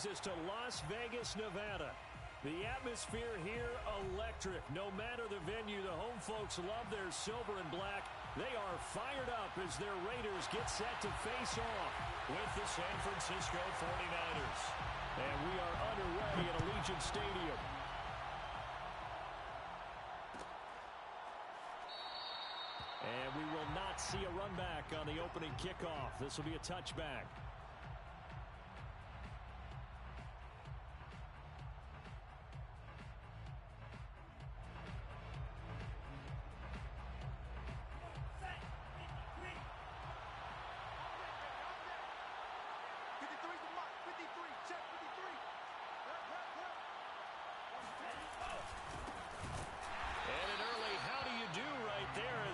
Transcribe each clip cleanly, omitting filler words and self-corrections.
brings us to Las Vegas, Nevada. The atmosphere here, electric. No matter the venue, the home folks love their silver and black. They are fired up as their Raiders get set to face off with the San Francisco 49ers. And we are underway at Allegiant Stadium. And we will not see a run back on the opening kickoff. This will be a touchback.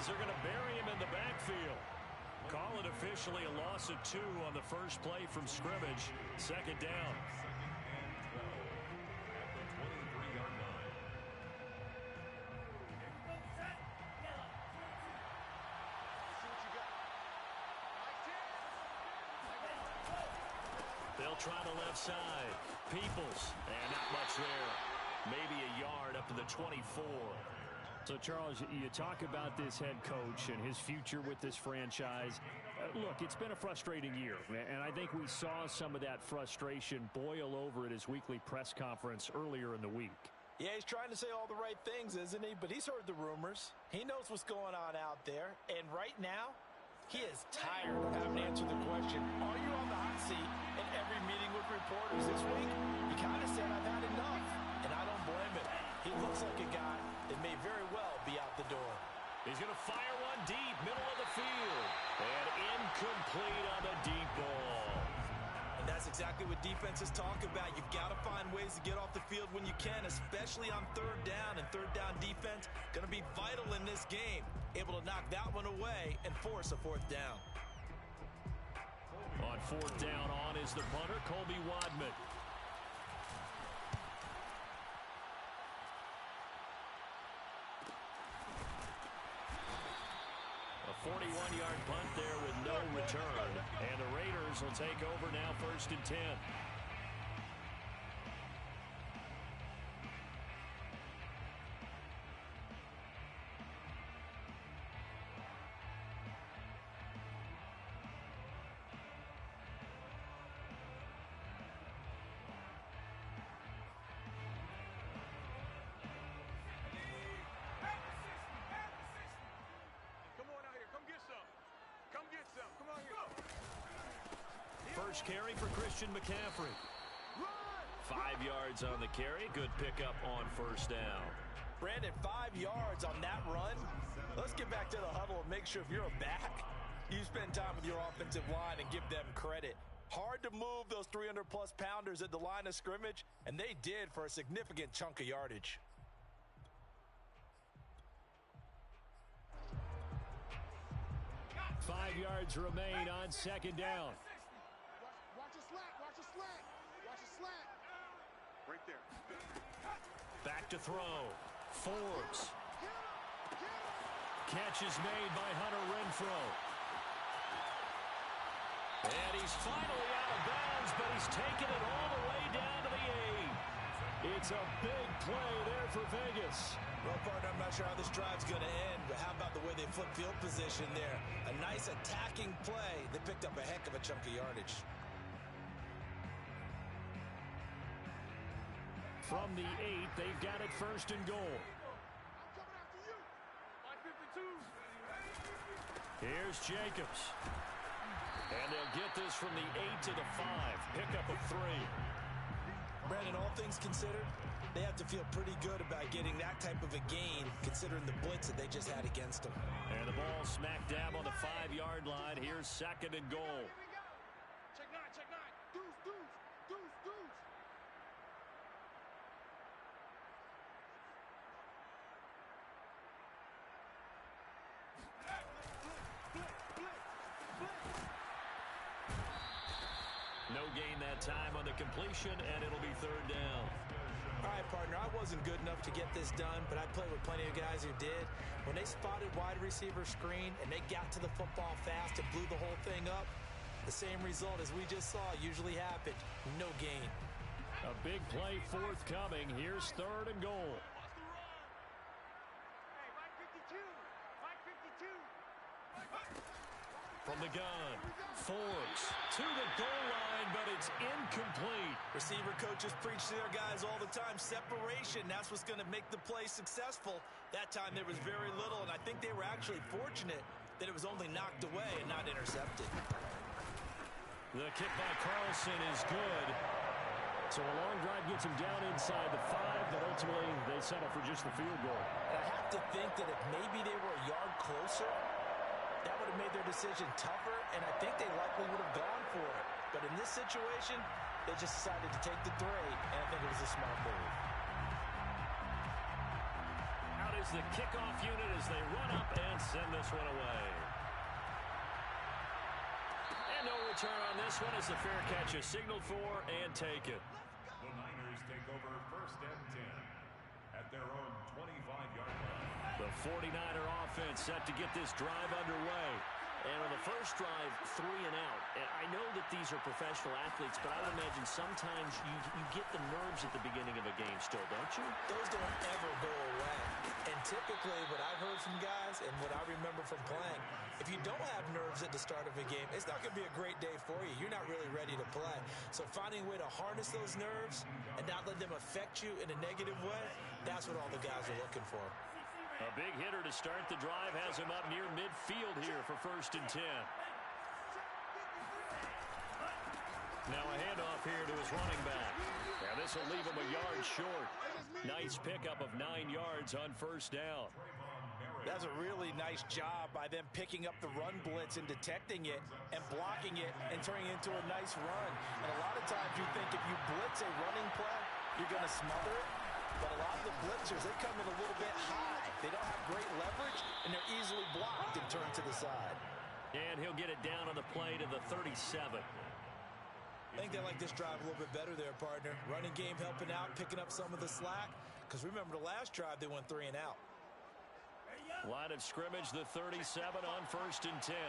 They're going to bury him in the backfield. Call it officially a loss of 2 on the first play from scrimmage. Second down. They'll try the left side. Peoples, and not much there. Maybe a yard up to the 24. So, Charles, you talk about this head coach and his future with this franchise. Look, it's been a frustrating year, and I think we saw some of that frustration boil over at his weekly press conference earlier in the week. Yeah, he's trying to say all the right things, isn't he? But he's heard the rumors. He knows what's going on out there. And right now, he is tired of having to answer the question, are you on the hot seat? In every meeting with reporters this week, he kind of said, I've had enough. And I don't blame him. He looks like a guy that may very well be out the door. He's going to fire one deep, middle of the field. And incomplete on the deep ball. And that's exactly what defenses talk about. You've got to find ways to get off the field when you can, especially on third down. And third down defense going to be vital in this game. Able to knock that one away and force a fourth down. On fourth down, on is the punter, Colby Wadman. A 41-yard punt there with no return. And the Raiders will take over now, 1st and 10. First carry for Christian McCaffrey. 5 yards on the carry. Good pickup on first down. Brandon, 5 yards on that run. Let's get back to the huddle and make sure if you're a back, you spend time with your offensive line and give them credit. Hard to move those 300-plus pounders at the line of scrimmage, and they did for a significant chunk of yardage. Five yards remain on second down. Watch a slant, watch a slant, watch a slant. Right there. Back to throw. Forbes. Catch is made by Hunter Renfrow. And he's finally out of bounds, but he's taken it all the way down to the 8. It's a big play there for Vegas. Well, partner, I'm not sure how this drive's going to end, but how about the way they flip field position there? A nice attacking play. They picked up a heck of a chunk of yardage. From the 8, they've got it 1st and goal. I'm coming after you. 552. Here's Jacobs. And they'll get this from the 8 to the 5. Pickup of 3. Brandon, all things considered, they have to feel pretty good about getting that type of a gain, considering the blitz that they just had against them. And the ball smack dab on the 5-yard line. Here's 2nd and goal. Here we go. Check 9, check 9. Deuce, deuce, deuce, deuce. No gain that time on the completion, and it'll be 3rd down. All right, partner, I wasn't good enough to get this done, but I played with plenty of guys who did. When they spotted wide receiver screen and they got to the football fast and blew the whole thing up, the same result as we just saw usually happened. No gain. A big play forthcoming. Here's 3rd and goal. From the gun, Forbes to the goal line, but it's incomplete. Receiver coaches preach to their guys all the time. Separation, that's what's going to make the play successful. That time there was very little, and I think they were actually fortunate that it was only knocked away and not intercepted. The kick by Carlson is good. So a long drive gets him down inside the 5, but ultimately they settle for just the field goal. And I have to think that if maybe they were a yard closer, that would have made their decision tougher, and I think they likely would have gone for it. But in this situation, they just decided to take the 3, and I think it was a smart move. Out is the kickoff unit as they run up and send this one away. And no return on this one as the fair catch is signaled for and taken. The Niners take over 1st and 10 at their own 25-yard line. The 49er offense set to get this drive underway. And on the first drive, 3 and out. And I know that these are professional athletes, but I would imagine sometimes you get the nerves at the beginning of a game still, don't you? Those don't ever go away. And typically what I've heard from guys and what I remember from playing, if you don't have nerves at the start of a game, it's not going to be a great day for you. You're not really ready to play. So finding a way to harness those nerves and not let them affect you in a negative way, that's what all the guys are looking for. A big hitter to start the drive has him up near midfield here for 1st and 10. Now a handoff here to his running back. Now this will leave him a yard short. Nice pickup of 9 yards on 1st down. That's a really nice job by them picking up the run blitz and detecting it and blocking it and turning it into a nice run. And a lot of times you think if you blitz a running play, you're going to smother it. But a lot of the blitzers, they come in a little bit high. They don't have great leverage, and they're easily blocked and turned to the side. And he'll get it down on the play to the 37. I think they like this drive a little bit better there, partner. Running game helping out, picking up some of the slack. Because remember, the last drive, they went 3 and out. Line of scrimmage, the 37 on 1st and 10.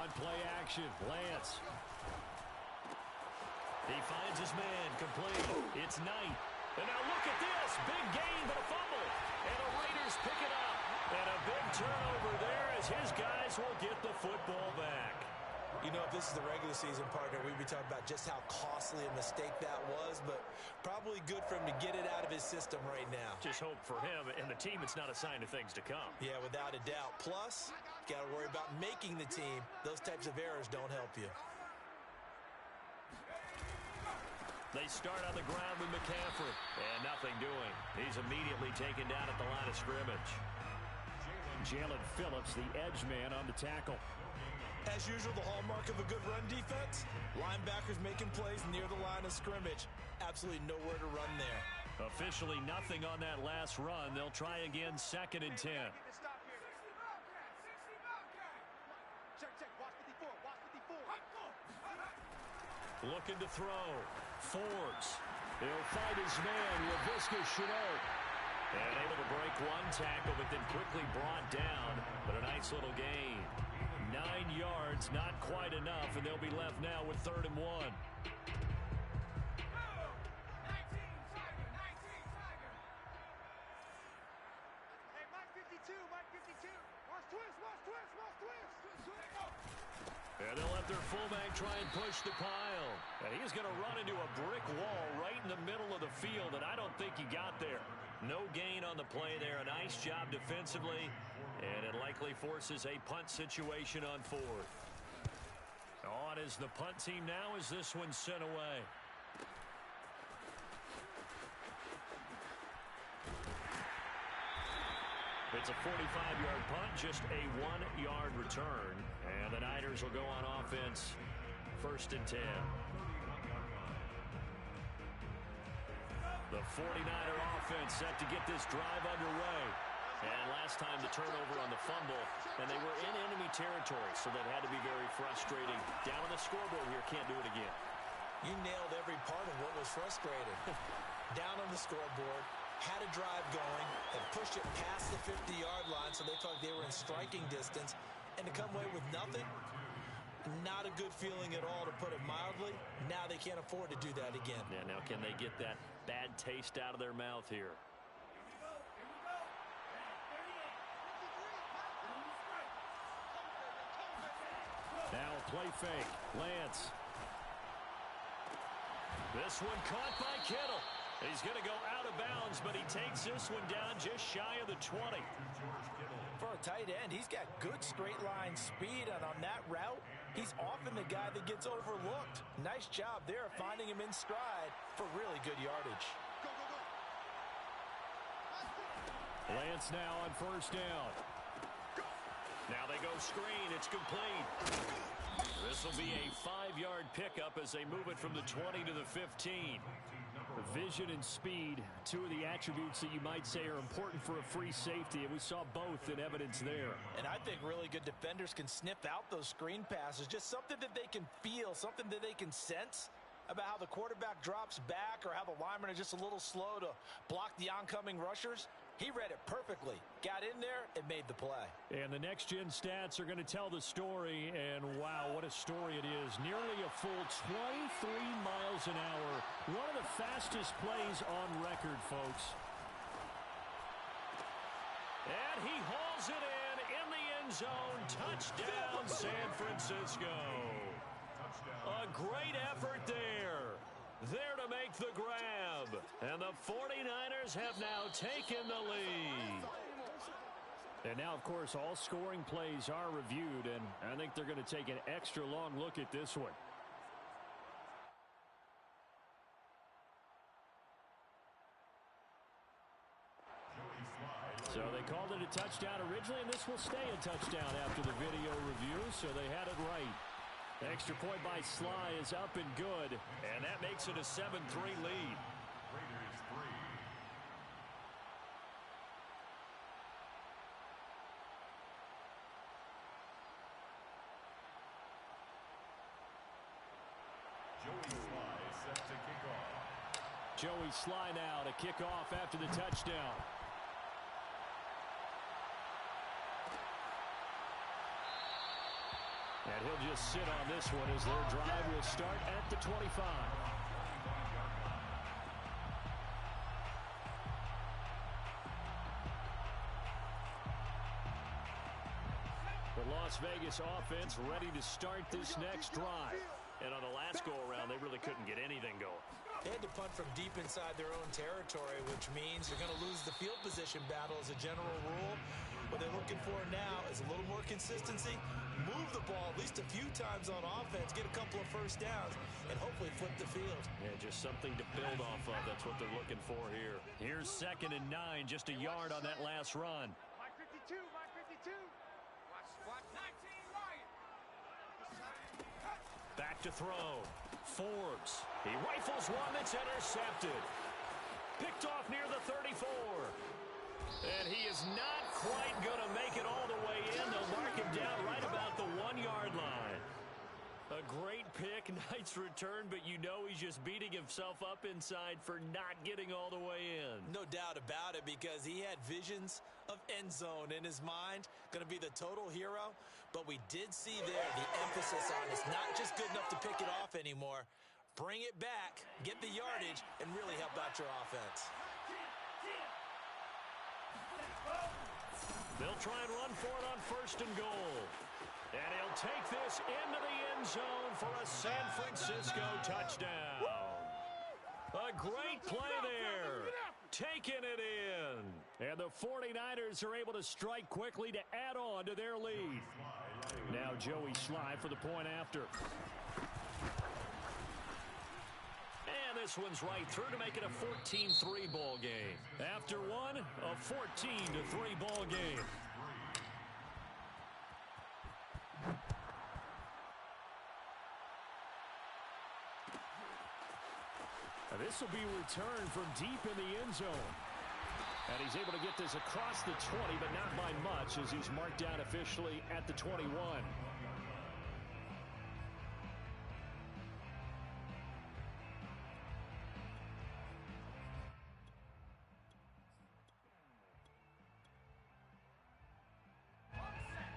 On play action, Lance. He finds his man, complete. It's Knight. And now look at this. Big gain, but a fumble. And the Raiders pick it up. And a big turnover there as his guys will get the football back. You know, if this is the regular season, partner, we'd be talking about just how costly a mistake that was, but probably good for him to get it out of his system right now. Just hope for him and the team it's not a sign of things to come. Yeah, without a doubt. Plus, got to worry about making the team. Those types of errors don't help you. They start on the ground with McCaffrey, and nothing doing. He's immediately taken down at the line of scrimmage. Jalen Phillips, the edge man on the tackle. As usual, the hallmark of a good run defense, linebackers making plays near the line of scrimmage. Absolutely nowhere to run there. Officially nothing on that last run. They'll try again, 2nd and 10. Looking to throw. Forbes. He'll find his man, Laviska Shenault. And able to break one tackle, but then quickly brought down. But a nice little gain. 9 yards, not quite enough, and they'll be left now with 3rd and 1. And they'll let their fullback try and push the pile. And he's going to run into a brick wall right in the middle of the field, and I don't think he got there. No gain on the play there. A nice job defensively, and it likely forces a punt situation on 4th. On is the punt team now as this one's sent away. It's a 45-yard punt, just a 1-yard return. And the Niners will go on offense, 1st and 10. The 49er offense set to get this drive underway. And last time the turnover on the fumble, and they were in enemy territory, so that had to be very frustrating. Down on the scoreboard here, can't do it again. You nailed every part of what was frustrating. Down on the scoreboard, had a drive going, and pushed it past the 50-yard line so they felt like they were in striking distance, and to come away with nothing, Not a good feeling at all, to put it mildly. Now they can't afford to do that again. Yeah, now can they get that bad taste out of their mouth here? Now a play fake. Lance. This one caught by Kittle. He's going to go out of bounds, but he takes this one down just shy of the 20. For a tight end, he's got good straight line speed, and on that route, he's often the guy that gets overlooked. Nice job there finding him in stride for really good yardage. Lance now on first down. Now they go screen. It's complete. This will be a 5-yard pickup as they move it from the 20 to the 15. Vision and speed, two of the attributes that you might say are important for a free safety, and we saw both in evidence there. And I think really good defenders can sniff out those screen passes, just something that they can feel, something that they can sense about how the quarterback drops back or how the linemen are just a little slow to block the oncoming rushers. He read it perfectly, got in there, and made the play. And the next-gen stats are going to tell the story, and wow, what a story it is. Nearly a full 23 miles an hour. One of the fastest plays on record, folks. And he hauls it in the end zone. Touchdown, San Francisco. A great effort there. There to make the grab. And the 49ers have now taken the lead. And now, of course, all scoring plays are reviewed, and I think they're going to take an extra long look at this one. So they called it a touchdown originally, and this will stay a touchdown after the video review, so they had it right. Extra point by Sly is up and good, and that makes it a 7-3 lead. Raiders 3. Joey Sly set to kick off. Joey Sly now to kick off after the touchdown. And he'll just sit on this one as their drive will start at the 25. The Las Vegas offense ready to start this next drive. And on the last go-around, they really couldn't get anything going. They had to punt from deep inside their own territory, which means they're going to lose the field position battle as a general rule. What they're looking for now is a little more consistency, move the ball at least a few times on offense, get a couple of first downs, and hopefully flip the field. Yeah, just something to build off of. That's what they're looking for here. Here's 2nd and 9, just a yard on that last run. Mike 52, Mike 52. Watch 19 Lion. Back to throw. Forbes. He rifles one that's intercepted. Picked off near the 34. And he is not quite going to make it all the way in. They'll mark him down right about the 1-yard line. A great pick, nice return, but you know he's just beating himself up inside for not getting all the way in. No doubt about it, because he had visions of end zone in his mind. Going to be the total hero. But we did see there the emphasis on it's not just good enough to pick it off anymore. Bring it back, get the yardage, and really help out your offense. They'll try and run for it on 1st and goal. And he'll take this into the end zone for a San Francisco touchdown. A great play there. Taking it in. And the 49ers are able to strike quickly to add on to their lead. Now Joey Sly for the point after. And this one's right through to make it a 14-3 ball game. After one, a 14-3 ball game. Now this will be returned from deep in the end zone. And he's able to get this across the 20, but not by much, as he's marked down officially at the 21.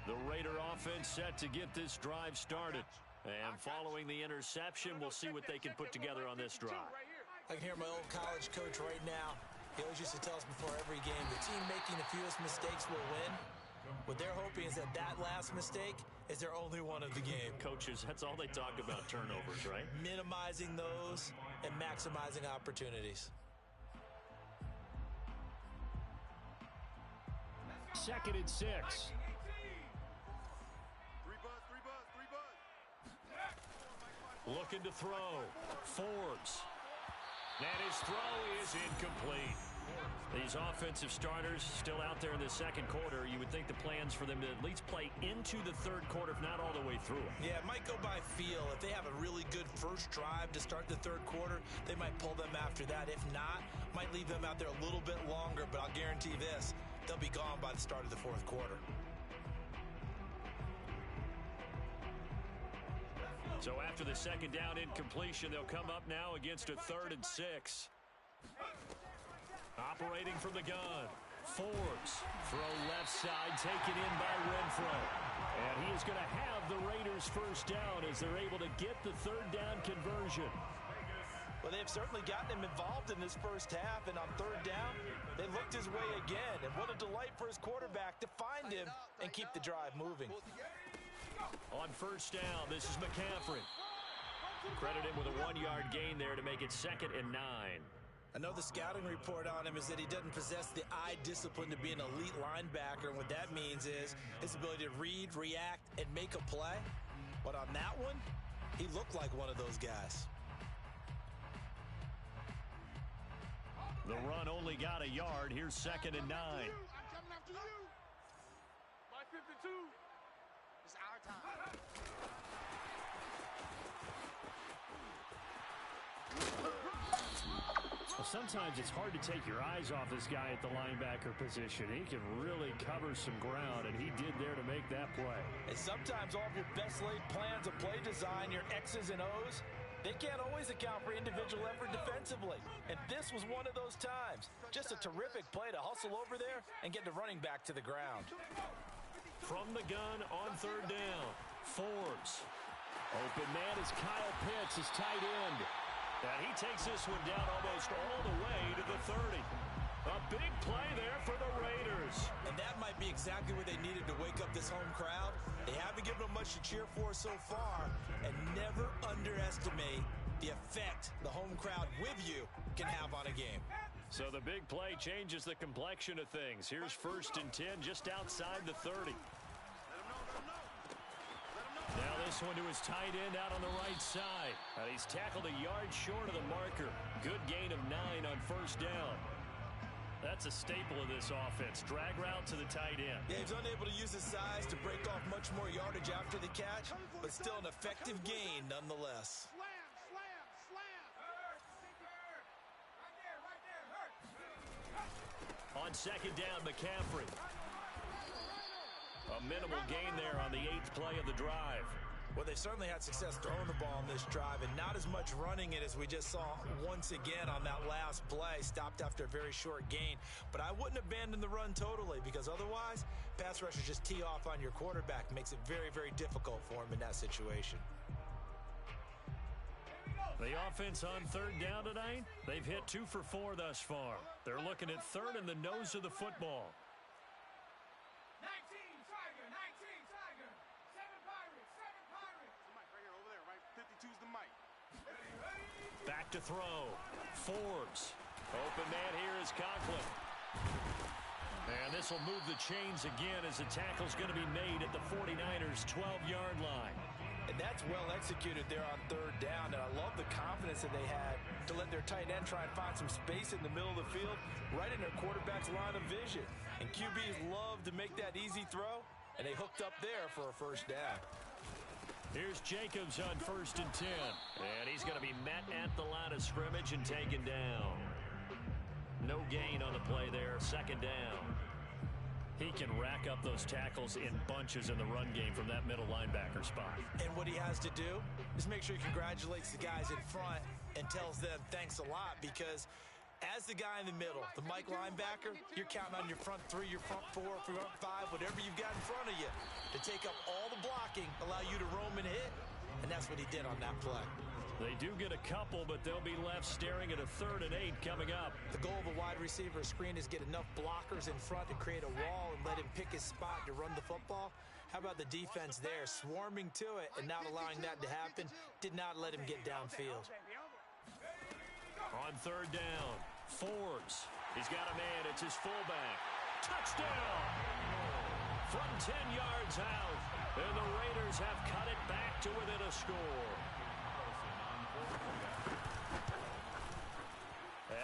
The Raider offense set to get this drive started. And following the interception, we'll see what they can put together on this drive. I can hear my old college coach right now. He always used to tell us before every game, the team making the fewest mistakes will win. What they're hoping is that last mistake is their only one of the game. Coaches, that's all they talk about, turnovers, right? Minimizing those and maximizing opportunities. 2nd and 6. Looking to throw. Forbes. And his throw is incomplete. These offensive starters still out there in the second quarter. You would think the plans for them to at least play into the third quarter, if not all the way through it. Yeah, it might go by feel. If they have a really good first drive to start the third quarter, they might pull them after that. If not, might leave them out there a little bit longer, but I'll guarantee this, they'll be gone by the start of the fourth quarter. So after the second down incompletion, they'll come up now against a 3rd and 6. Operating from the gun. Forbes. Throw left side, taken in by Renfro. And he is going to have the Raiders first down as they're able to get the 3rd down conversion. Well, they've certainly gotten him involved in this first half, and on 3rd down, they looked his way again. And what a delight for his quarterback to find him and keep the drive moving. On 1st down, this is McCaffrey. Credit him with a 1-yard gain there to make it 2nd and 9. I know the scouting report on him is that he doesn't possess the eye discipline to be an elite linebacker, and what that means is his ability to read, react, and make a play. But on that one, he looked like one of those guys. The run only got a yard. Here's 2nd and 9. I'm coming after you. By 52. It's our time. Well, sometimes it's hard to take your eyes off this guy at the linebacker position. He can really cover some ground, and he did there to make that play. And sometimes all of your best laid plans of play design, your X's and O's, they can't always account for individual effort defensively. And this was one of those times. Just a terrific play to hustle over there and get the running back to the ground. From the gun on 3rd down, Forbes. Open man is Kyle Pitts, his tight end. And he takes this one down almost all the way to the 30. A big play there for the Raiders. And that might be exactly what they needed to wake up this home crowd. They haven't given them much to cheer for so far. And never underestimate the effect the home crowd with you can have on a game. So the big play changes the complexion of things. Here's 1st and 10 just outside the 30. Now this one to his tight end out on the right side. He's tackled a yard short of the marker. Good gain of 9 on 1st down. That's a staple of this offense. Drag route to the tight end. Yeah, he's unable to use his size to break off much more yardage after the catch, but still an effective gain nonetheless. On 2nd down, McCaffrey. A minimal gain there on the 8th play of the drive. Well, they certainly had success throwing the ball on this drive, and not as much running it as we just saw once again on that last play. Stopped after a very short gain. But I wouldn't abandon the run totally, because otherwise, pass rushers just tee off on your quarterback. Makes it very, very difficult for him in that situation. The offense on 3rd down tonight, they've hit 2 for 4 thus far. They're looking at 3rd in the nose of the football. 19 Tiger, 19 Tiger, 7 Pirates, 7 Pirates. The mic right here, over there, right? 52's the mic. Back to throw. Forbes. Open man here is Conklin. And this will move the chains again as the tackle's going to be made at the 49ers' 12-yard line. And that's well executed there on 3rd down. And I love the confidence that they had to let their tight end try and find some space in the middle of the field, right in their quarterback's line of vision. And QBs love to make that easy throw, and they hooked up there for a 1st down. Here's Jacobs on 1st and 10. And he's going to be met at the line of scrimmage and taken down. No gain on the play there, 2nd down. He can rack up those tackles in bunches in the run game from that middle linebacker spot. And what he has to do is make sure he congratulates the guys in front and tells them thanks a lot, because As the guy in the middle, the Mike linebacker, you're counting on your front three, your front four, front five, whatever you've got in front of you to take up all the blocking, allow you to roam and hit, and that's what he did on that play. They do get a couple, but they'll be left staring at a 3rd and 8 coming up. The goal of a wide receiver screen is get enough blockers in front to create a wall and let him pick his spot to run the football. How about the defense there, swarming to it and not allowing that to happen? Did not let him get downfield. On 3rd down, Forbes. He's got a man. It's his fullback. Touchdown! From 10 yards out, and the Raiders have cut it back to within a score.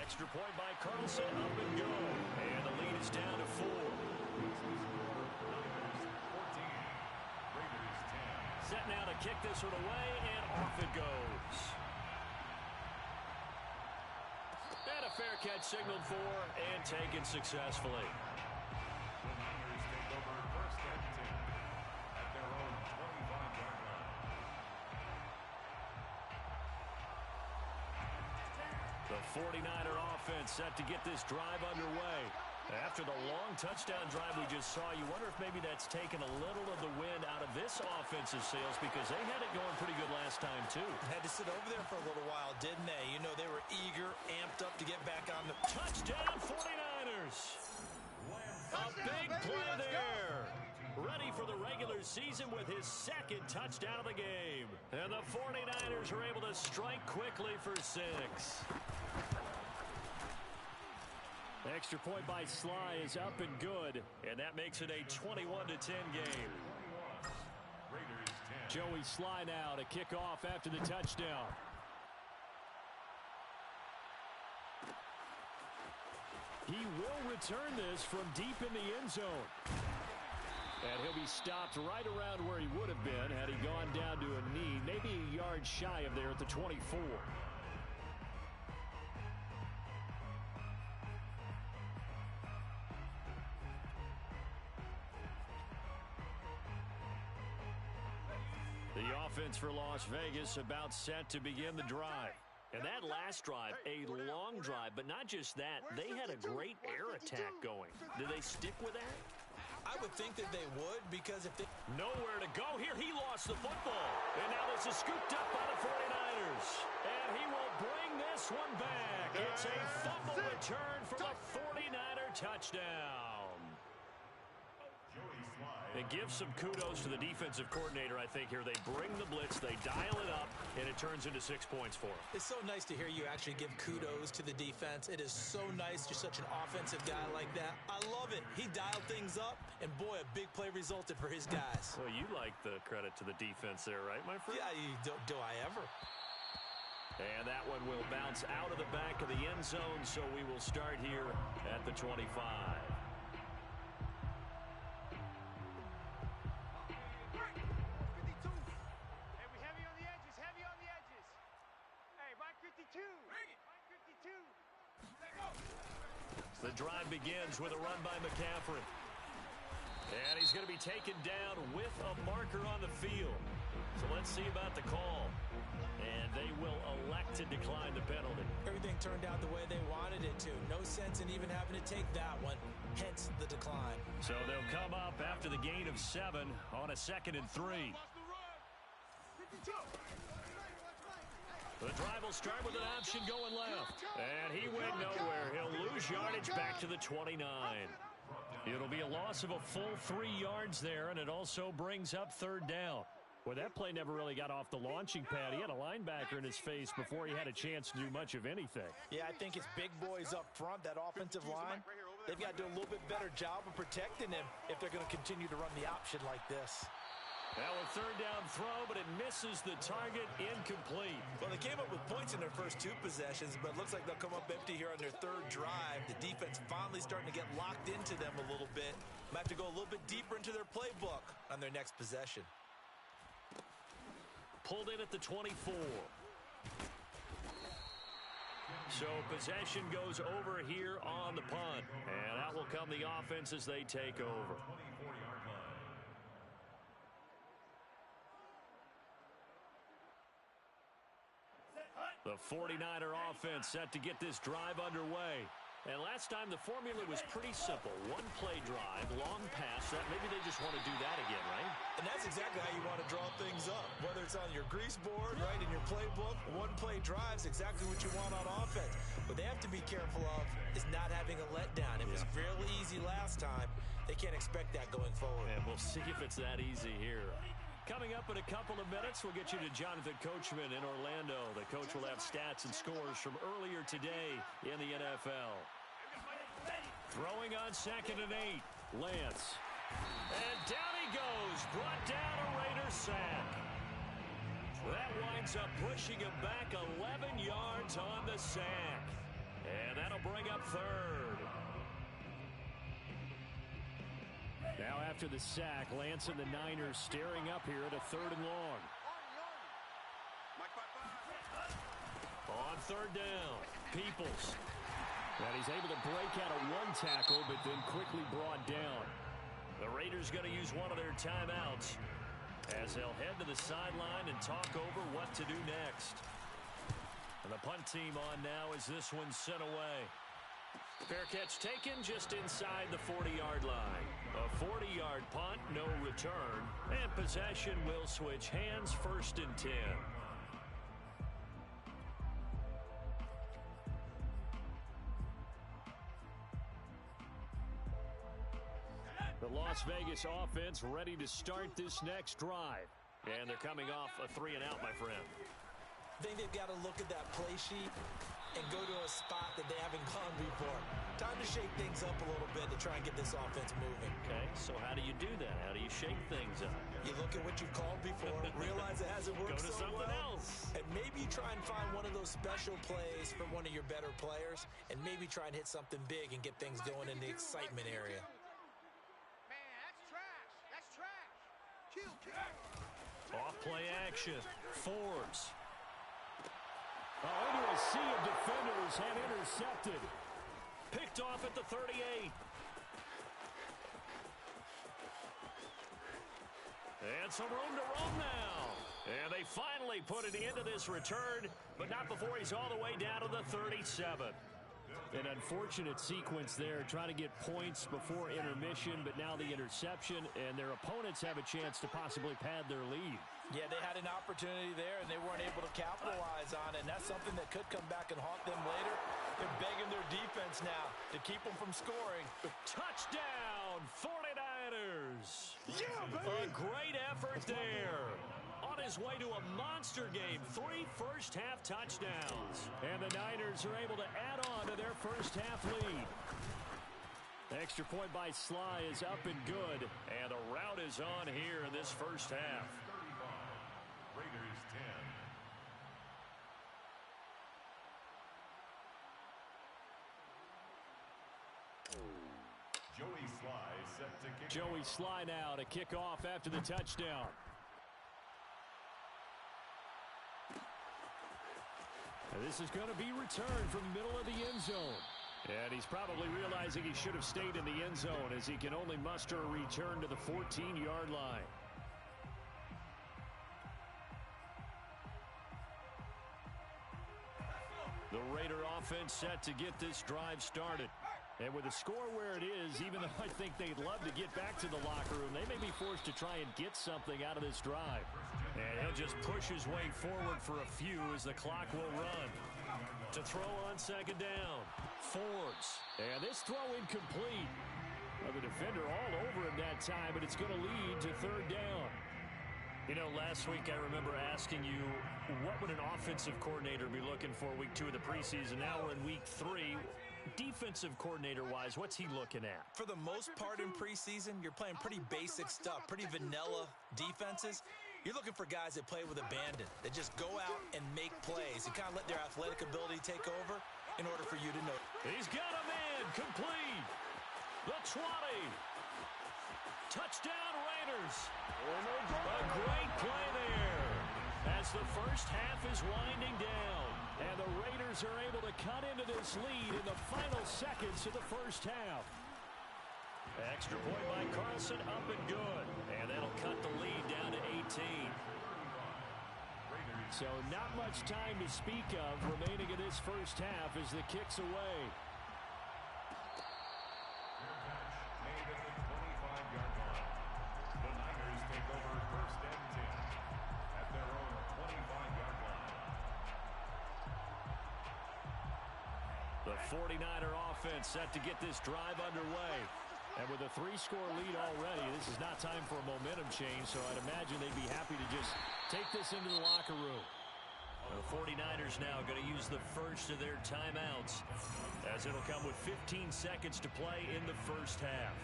Extra point by Carlson, up and go. And the lead is down to 4. Set now to kick this one away, and off it goes. And a fair catch signaled for and taken successfully. The Niners take over 1st and 10 at their own 25-yard line. The 49er offense set to get this drive underway. After the long touchdown drive we just saw, you wonder if maybe that's taken a little of the wind out of this offensive sails because they had it going pretty good last time, too. Had to sit over there for a little while, didn't they? You know, they were eager, amped up to get back on the... Touchdown, 49ers! A big play there! Ready for the regular season with his 2nd touchdown of the game. And the 49ers are able to strike quickly for 6. Extra point by Sly is up and good, and that makes it a 21-10 game. Joey Sly now to kick off after the touchdown. He will return this from deep in the end zone. And he'll be stopped right around where he would have been had he gone down to a knee, maybe a yard shy of there at the 24. The offense for Las Vegas about set to begin the drive. And that last drive, a long drive, but not just that, they had a great air attack going. Did they stick with that? I would think that they would because if they... Nowhere to go here. He lost the football. And now this is scooped up by the 49ers. And he will bring this one back. It's a fumble return from a 49er touchdown. And give some kudos to the defensive coordinator, I think, here. They bring the blitz, they dial it up, and it turns into 6 points for them. It's so nice to hear you actually give kudos to the defense. It is so nice you're such an offensive guy like that. I love it. He dialed things up, and boy, a big play resulted for his guys. Well, you like the credit to the defense there, right, my friend? Yeah, do I ever? And that one will bounce out of the back of the end zone, so we will start here at the 25. The drive begins with a run by McCaffrey. And he's going to be taken down with a marker on the field. So let's see about the call. And they will elect to decline the penalty. Everything turned out the way they wanted it to. No sense in even having to take that one. Hence the decline. So they'll come up after the gain of 7 on a 2nd and 3. The drive will start with an option going left. And he went nowhere. He'll lose yardage back to the 29. It'll be a loss of a full 3 yards there, and it also brings up 3rd down. Well, that play never really got off the launching pad. He had a linebacker in his face before he had a chance to do much of anything. Yeah, I think it's big boys up front, that offensive line. They've got to do a little bit better job of protecting him if they're going to continue to run the option like this. Now a 3rd down throw, but it misses the target, incomplete. Well, they came up with points in their first 2 possessions, but it looks like they'll come up empty here on their 3rd drive. The defense finally starting to get locked into them a little bit. Might have to go a little bit deeper into their playbook on their next possession. Pulled in at the 24. So possession goes over here on the punt. And out will come the offense as they take over. The 49er offense set to get this drive underway. And last time the formula was pretty simple. One-play drive, long pass. Maybe they just want to do that again, right? And that's exactly how you want to draw things up. Whether it's on your grease board, right, in your playbook, one-play drive's exactly what you want on offense. What they have to be careful of is not having a letdown. It was fairly easy last time. They can't expect that going forward. And we'll see if it's that easy here. Coming up in a couple of minutes, we'll get you to Jonathan Coachman in Orlando. The coach will have stats and scores from earlier today in the NFL. Throwing on 2nd and 8. Lance. And down he goes. Brought down a Raiders sack. That winds up pushing him back 11 yards on the sack. And that'll bring up 3rd. Now after the sack, Lance and the Niners staring up here at a 3rd and long. On 3rd down, Peoples. And he's able to break out of one tackle, but then quickly brought down. The Raiders going to use one of their timeouts as they'll head to the sideline and talk over what to do next. And the punt team on now as this one's sent away. Fair catch taken just inside the 40-yard line. A 40-yard punt, no return, and possession will switch hands, 1st and 10. The Las Vegas offense ready to start this next drive. And they're coming off a 3-and-out, my friend. I think they've got to look at that play sheet and go to a spot that they haven't gone before. Time to shake things up a little bit to try and get this offense moving. Okay, so how do you do that? How do you shake things up? You look at what you've called before, realize it hasn't worked so well. Go to something else. And maybe you try and find one of those special plays from one of your better players, and maybe try and hit something big and get things going in the excitement area. Off play action. Forbes. Into a sea of defenders and intercepted. Picked off at the 38. And some room to roam now. And they finally put it into this return, but not before he's all the way down to the 37. An unfortunate sequence there, trying to get points before intermission, but now the interception, and their opponents have a chance to possibly pad their lead. Yeah, they had an opportunity there, and they weren't able to capitalize on it, and that's something that could come back and haunt them later. They're begging their defense now to keep them from scoring. Touchdown, 49ers! Yeah, baby! A great effort there. On his way to a monster game, 3 first-half touchdowns. And the Niners are able to add on to their first-half lead. Extra point by Sly is up and good. And the route is on here in this first half. 35, Raiders 10. Joey Sly set to kick. Joey Sly now to kick off after the touchdown. And this is going to be returned from the middle of the end zone. And he's probably realizing he should have stayed in the end zone as he can only muster a return to the 14-yard line. The Raider offense set to get this drive started. And with the score where it is, even though I think they'd love to get back to the locker room, they may be forced to try and get something out of this drive. And he'll just push his way forward for a few as the clock will run. To throw on 2nd down, Forbes. And this throw incomplete. Well, the defender all over him that time, but it's going to lead to 3rd down. You know, last week I remember asking you, what would an offensive coordinator be looking for week 2 of the preseason? Now we're in week 3. Defensive coordinator-wise, what's he looking at? For the most part in preseason, you're playing pretty basic stuff, pretty vanilla defenses. You're looking for guys that play with abandon, that just go out and make plays and kind of let their athletic ability take over in order for you to know. He's got a man, complete. The 20. Touchdown Raiders. A great play there as the first half is winding down. And the Raiders are able to cut into this lead in the final seconds of the first half. Extra point by Carlson, up and good. And that'll cut the lead down to 18. Raiders So not much time to speak of remaining in this first half as the kick's away. Made at the 25-yard line. The Niners take over first and 10 at their own 25-yard line. The 49er offense set to get this drive underway. And with a 3-score lead already, this is not time for a momentum change, so I'd imagine they'd be happy to just take this into the locker room. The 49ers now going to use the first of their timeouts, as it'll come with 15 seconds to play in the first half.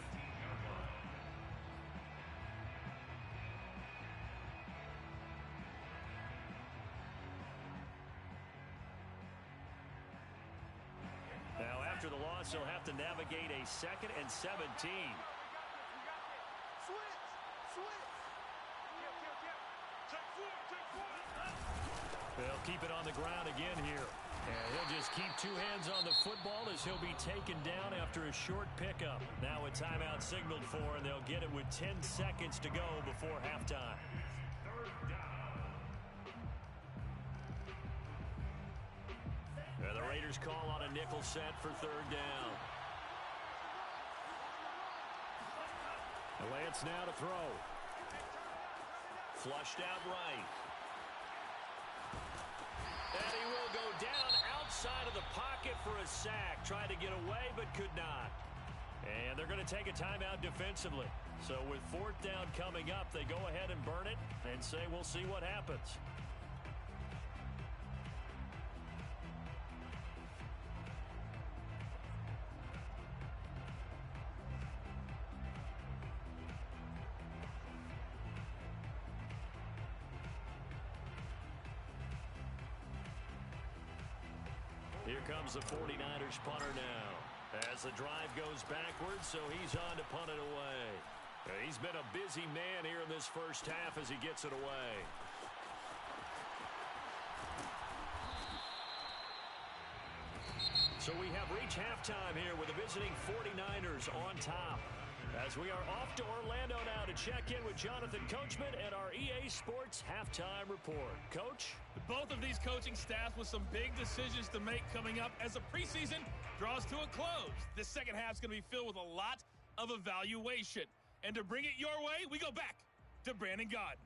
Now, after the loss, he'll have to navigate a 2nd and 17. They'll keep it on the ground again here. And he'll just keep 2 hands on the football as he'll be taken down after a short pickup. Now a timeout signaled for, and they'll get it with 10 seconds to go before halftime. And the Raiders call on a nickel set for 3rd down. Lance now to throw. Flushed out right. And he will go down outside of the pocket for a sack. Tried to get away, but could not. And they're going to take a timeout defensively. So with 4th down coming up, they go ahead and burn it and say we'll see what happens. Here comes the 49ers punter now. As the drive goes backwards, so he's on to punt it away. He's been a busy man here in this first half as he gets it away. So we have reached halftime here with the visiting 49ers on top. As we are off to Orlando now to check in with Jonathan Coachman and our EA Sports Halftime Report. Coach? Both of these coaching staffs with some big decisions to make coming up as the preseason draws to a close. This second half is going to be filled with a lot of evaluation. And to bring it your way, we go back to Brandon Gaudin.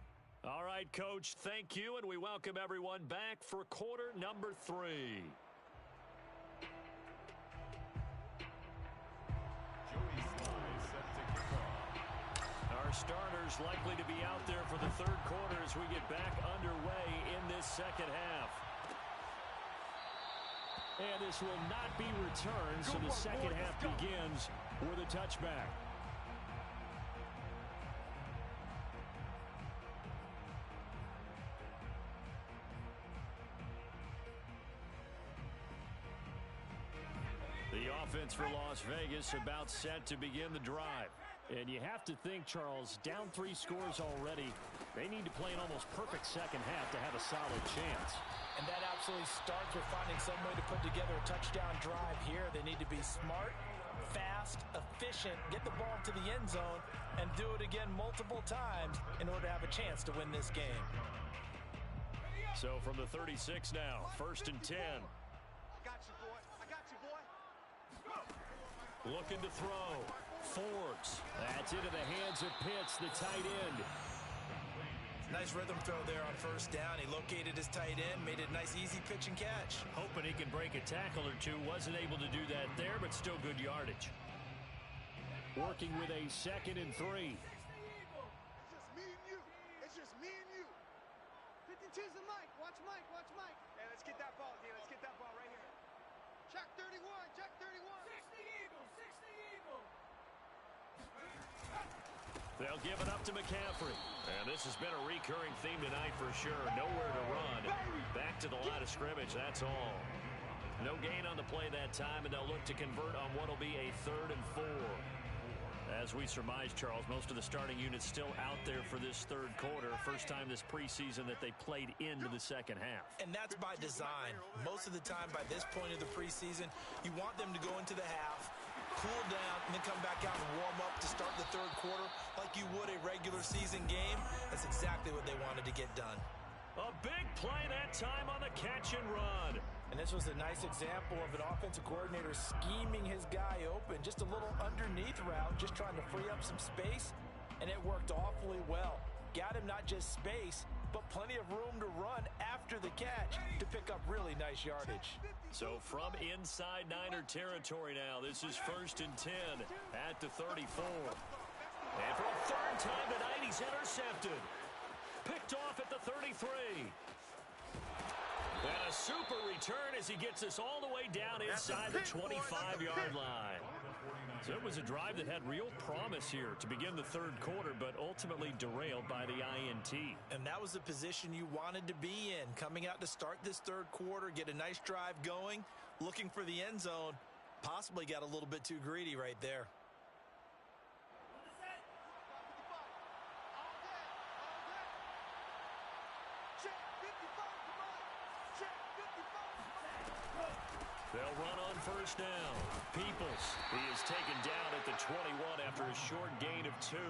All right, Coach, thank you, and we welcome everyone back for quarter number 3. Our starters likely to be out there for the 3rd quarter as we get back underway in this second half. And this will not be returned, so the second half begins with a touchback. The offense for Las Vegas about set to begin the drive. And you have to think, Charles, down 3 scores already. They need to play an almost perfect second half to have a solid chance. And that absolutely starts with finding some way to put together a touchdown drive here. They need to be smart, fast, efficient, get the ball to the end zone, and do it again multiple times in order to have a chance to win this game. So from the 36 now, 1st and 10. I got you, boy. I got you, boy. Looking to throw. Forbes. That's into the hands of Pitts, the tight end. Nice rhythm throw there on 1st down. He located his tight end, made it a nice, easy pitch and catch. Hoping he can break a tackle or two. Wasn't able to do that there, but still good yardage. Working with a 2nd and 3. It's just me and you. It's just me and you. 52's the Mike. Watch Mike. Watch Mike. Hey, let's get that ball, D. Let's get that ball right here. Check 31. Check 31. 60 Eagles. 60 Eagles. They'll give it up to McCaffrey. And this has been a recurring theme tonight for sure. Nowhere to run. Back to the line of scrimmage, that's all. No gain on the play that time, and they'll look to convert on what will be a 3rd and 4. As we surmise, Charles, most of the starting units still out there for this 3rd quarter. First time this preseason that they played into the second half. And that's by design. Most of the time by this point of the preseason, you want them to go into the half, cool down, and then come back out and warm up to start the 3rd quarter like you would a regular season game. That's exactly what they wanted to get done. A big play that time on the catch and run. And this was a nice example of an offensive coordinator scheming his guy open. Just a little underneath route, just trying to free up some space, and it worked awfully well. Got him not just space, but plenty of room to run after the catch to pick up really nice yardage. So from inside Niner territory now, this is 1st and 10 at the 34. And for a third time tonight, he's intercepted. Picked off at the 33. And a super return as he gets us all the way down inside the 25-yard line. So it was a drive that had real promise here to begin the third quarter, but ultimately derailed by the INT. And that was the position you wanted to be in, coming out to start this third quarter, get a nice drive going, looking for the end zone. Possibly got a little bit too greedy right there. They'll run on first down. Peoples, he is taken down at the 21 after a short gain of 2.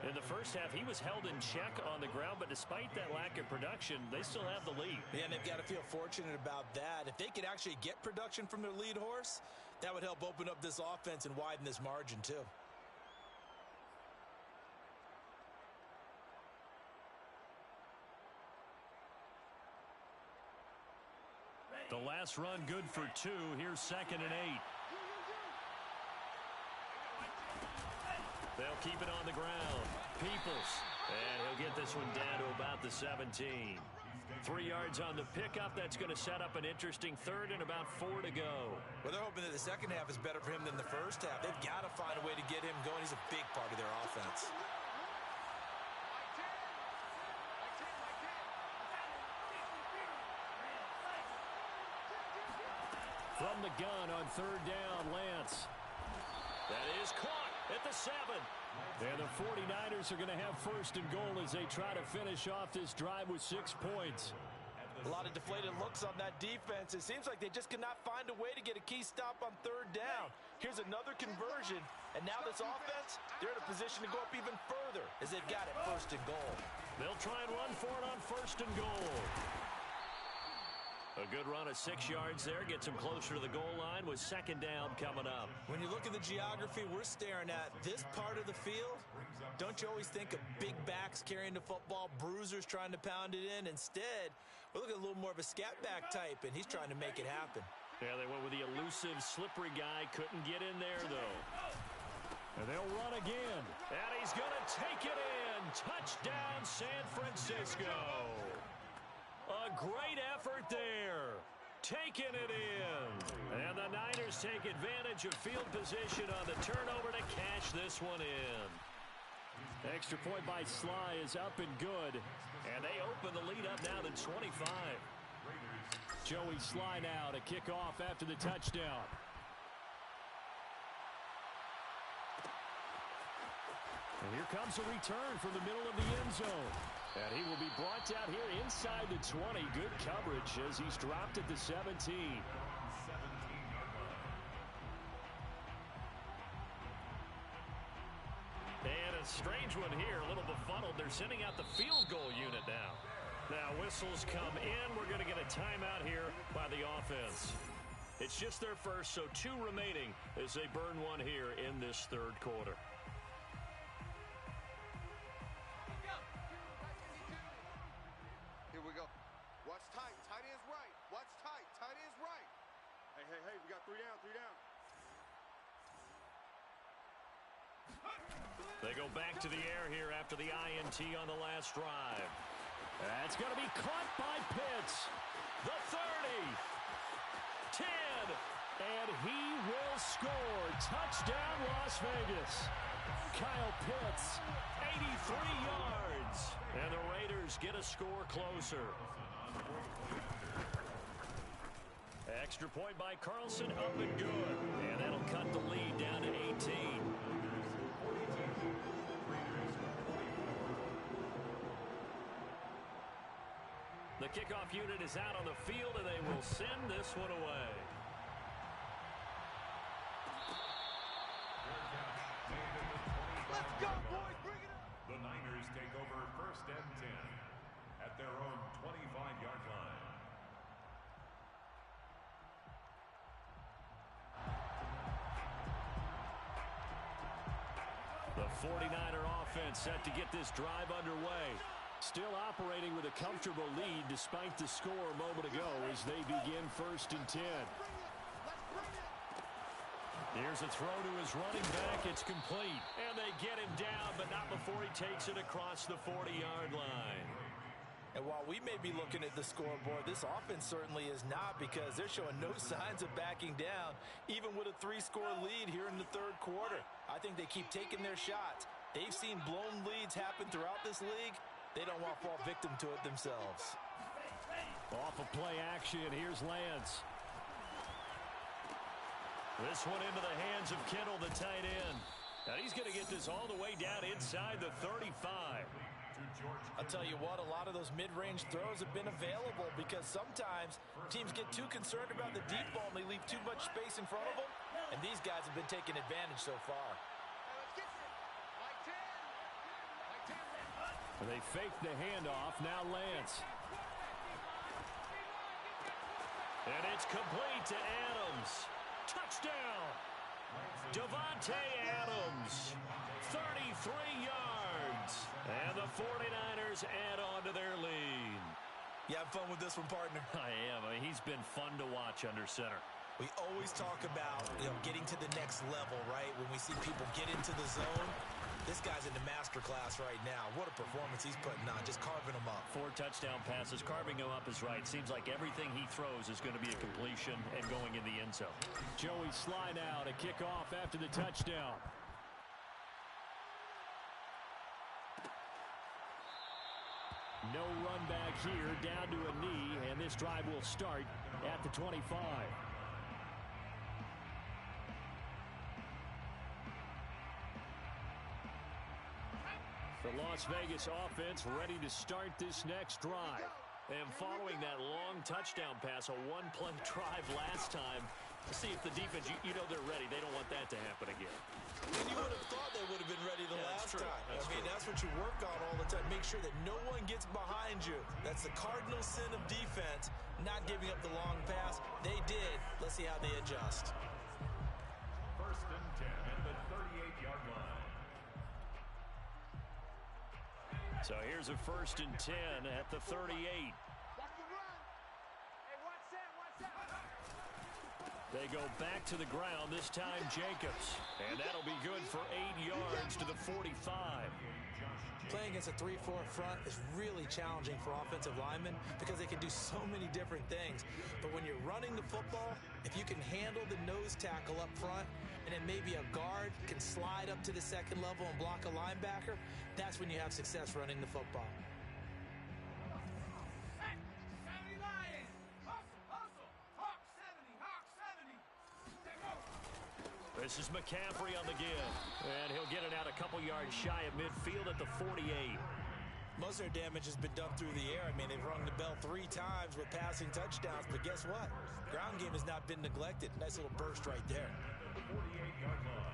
In the first half, he was held in check on the ground, but despite that lack of production, they still have the lead. Yeah, and they've got to feel fortunate about that. If they could actually get production from their lead horse, that would help open up this offense and widen this margin too. The last run good for 2. Here's 2nd and 8. They'll keep it on the ground. Peoples. And he'll get this one down to about the 17. 3 yards on the pickup. That's going to set up an interesting third and about 4 to go. Well, they're hoping that the second half is better for him than the first half. They've got to find a way to get him going. He's a big part of their offense. From the gun on third down, Lance. That is caught at the 7. And the 49ers are going to have 1st and goal as they try to finish off this drive with 6 points. A lot of deflated looks on that defense. It seems like they just cannot find a way to get a key stop on third down. Here's another conversion, and now this offense, they're in a position to go up even further as they've got it 1st and goal. They'll try and run for it on 1st and goal. A good run of 6 yards there gets him closer to the goal line with 2nd down coming up. When you look at the geography we're staring at, this part of the field, don't you always think of big backs carrying the football, bruisers trying to pound it in? Instead, we're looking at a little more of a scat back type, and he's trying to make it happen. Yeah, they went with the elusive, slippery guy. Couldn't get in there, though. And they'll run again. And he's going to take it in. Touchdown, San Francisco. A great effort there. Taking it in. And the Niners take advantage of field position on the turnover to cash this one in. Extra point by Sly is up and good. And they open the lead up now to 25. Joey Sly now to kick off after the touchdown. And here comes a return from the middle of the end zone. And he will be brought down here inside the 20. Good coverage as he's dropped at the 17. And a strange one here, a little befuddled. They're sending out the field goal unit now. Now whistles come in. We're going to get a timeout here by the offense. It's just their first, so 2 remaining as they burn one here in this third quarter. Here we go. Watch tight. Tight end's right. Watch tight. Tight end's right. Hey, hey, hey. We got 3 down. 3 down. They go back to the air here after the INT on the last drive. That's going to be caught by Pitts. The 30. 10. And he will score. Touchdown, Las Vegas. Kyle Pitts, 83 yards. And the Raiders get a score closer. Extra point by Carlson, up and good. And that'll cut the lead down to 18. The kickoff unit is out on the field, and they will send this one away. Let's go, boys. Bring it up. The Niners take over 1st and 10 at their own 25-yard line. The 49er offense set to get this drive underway. Still operating with a comfortable lead despite the score a moment ago as they begin 1st and 10. Here's a throw to his running back. It's complete. And they get him down, but not before he takes it across the 40-yard line. And while we may be looking at the scoreboard, this offense certainly is not, because they're showing no signs of backing down, even with a 3-score lead here in the 3rd quarter. I think they keep taking their shots. They've seen blown leads happen throughout this league. They don't want to fall victim to it themselves. Off of play action, here's Lance. This one into the hands of Kittle, the tight end. Now he's going to get this all the way down inside the 35. I'll tell you what, a lot of those mid-range throws have been available, because sometimes teams get too concerned about the deep ball and they leave too much space in front of them, and these guys have been taking advantage so far. They fake the handoff, now Lance. And it's complete to Adams. Touchdown! Davante Adams, 33 yards. And the 49ers add on to their lead. You have fun with this one, partner? I am. I mean, he's been fun to watch under center. We always talk about, getting to the next level, right? When we see people get into the zone, this guy's in the master class right now. What a performance he's putting on, just carving them up. 4 touchdown passes. Carving them up is right. Seems like everything he throws is going to be a completion and going in the end zone. Joey slide out, a kickoff after the touchdown. No run back here, down to a knee, and this drive will start at the 25. The Las Vegas offense ready to start this next drive. And following that long touchdown pass, a one-play drive last time, to see if the defense, they're ready. They don't want that to happen again. And you would have thought they would have been ready the last time. That's what you work on all the time. Make sure that no one gets behind you. That's the cardinal sin of defense, not giving up the long pass. They did. Let's see how they adjust. 1st and 10 at the 38-yard line. So here's a 1st and 10 at the 38. They go back to the ground, this time Jacobs. And that'll be good for 8 yards to the 45. Playing against a 3-4 front is really challenging for offensive linemen, because they can do so many different things. But when you're running the football, if you can handle the nose tackle up front, and then maybe a guard can slide up to the 2nd level and block a linebacker, that's when you have success running the football. This is McCaffrey on the give, and he'll get it out a couple yards shy of midfield at the 48. Most of their damage has been done through the air. I mean, they've rung the bell 3 times with passing touchdowns, but guess what? Ground game has not been neglected. Nice little burst right there. 48-yard line.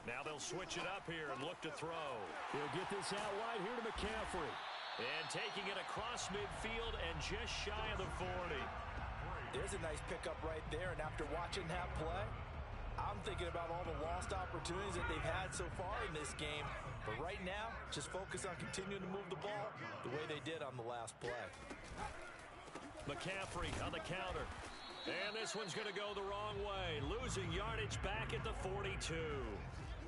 Now they'll switch it up here and look to throw. He'll get this out wide here to McCaffrey. And taking it across midfield and just shy of the 40. There's a nice pickup right there, and after watching that play, I'm thinking about all the lost opportunities that they've had so far in this game. But right now, just focus on continuing to move the ball the way they did on the last play. McCaffrey on the counter. And this one's going to go the wrong way. Losing yardage back at the 42.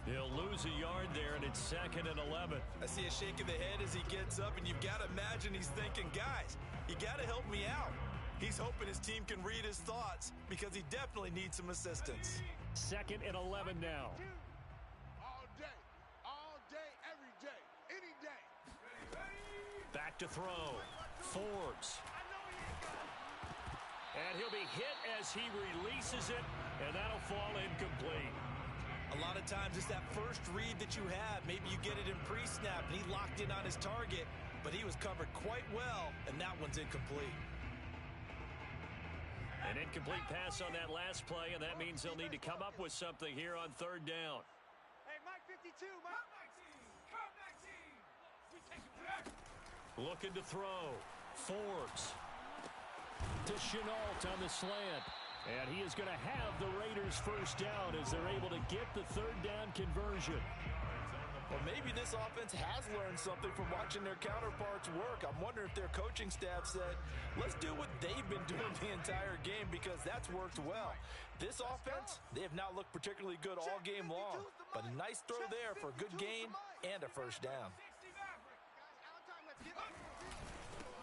He'll lose a yard there, and it's 2nd and 11. I see a shake of the head as he gets up, and you've got to imagine he's thinking, guys, you got to help me out. He's hoping his team can read his thoughts, because he definitely needs some assistance. 2nd and 11 now. All day, every day, any day. Back to throw. Forbes. And he'll be hit as he releases it, and that'll fall incomplete. A lot of times it's that first read that you have. Maybe you get it in pre-snap, and he locked in on his target, but he was covered quite well, and that one's incomplete. An incomplete pass on that last play, and that means they'll need to come up with something here on third down. Hey, Mike 52, Mike 19. Looking to throw. Forbes to Chenault on the slant. And he is going to have the Raiders first down as they're able to get the third down conversion. Well, maybe this offense has learned something from watching their counterparts work. I'm wondering if their coaching staff said, let's do what they've been doing the entire game, because that's worked well. This offense, they have not looked particularly good all game long, but a nice throw there for a good gain and a first down.